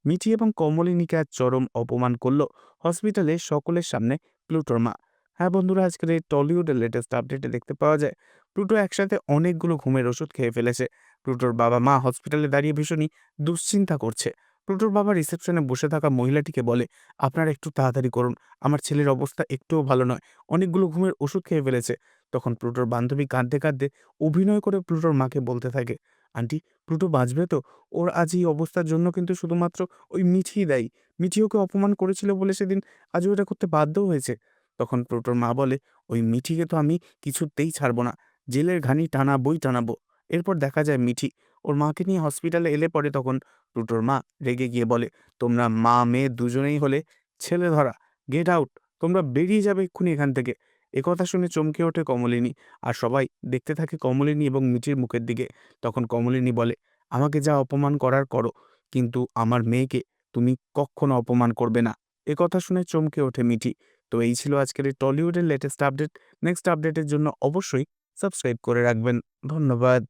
মিঠি এবং কমলিনীকে আজ চরম অপমান করল হসপিটালে সকলের সামনে প্লুটোর মা। হ্যাঁ বন্ধুরা, আজকের এই টলিউডের লেটেস্ট আপডেটে দেখতে পাওয়া যায় প্লুটো একসাথে অনেকগুলো ঘুমের ওষুধ খেয়ে ফেলেছে। প্লুটোর বাবা মা হসপিটালে দাঁড়িয়ে ভীষণই দুশ্চিন্তা করছে। প্লুটোর বাবা রিসেপশনে বসে থাকা মহিলাটিকে বলে, আপনারা একটু তাড়াতাড়ি করুন, আমার ছেলের অবস্থা একটুও ভালো নয়, অনেকগুলো ঘুমের ওষুধ খেয়ে ফেলেছে। তখন প্লুটোর বান্ধবী কাঁদতে কাঁদতে অভিনয় করে প্লুটোর মাকে বলতে থাকে, আন্টি, প্লুটো বাঁচবে তো? ওর আজ এই অবস্থার জন্য কিন্তু শুধুমাত্র ওই মিঠিই দায়ী। মিঠি ওকে অপমান করেছিল বলে সেদিন আজ ও এটা করতে বাধ্য হয়েছে। তখন প্লুটোর মা বলে, ওই মিঠিকে তো আমি কিছুতেই ছাড়বো না, জেলের ঘানি টানাবোই টানাবো। এরপর দেখা যায় মিঠি ওর মাকে নিয়ে হসপিটালে এলে পরে তখন প্লুটোর মা রেগে গিয়ে বলে, তোমরা মা মেয়ে দুজনেই হলে ছেলে ধরা, গেট আউট, তোমরা বেরিয়ে যাবে এক্ষুনি এখান থেকে। একথা শুনে চমকে ওঠে কমলিনী, আর সবাই দেখতে থাকে কমলিনী এবং মিঠির মুখের দিকে। তখন কমলিনী বলে, আমাকে যা অপমান করার করো, কিন্তু আমার মেয়েকে তুমি কখনো অপমান করবে না। একথা শুনে চমকে ওঠে মিঠি। তো এই ছিল আজকের এই টলিউডের লেটেস্ট আপডেট। নেক্সট আপডেটের জন্য অবশ্যই সাবস্ক্রাইব করে রাখবেন। ধন্যবাদ।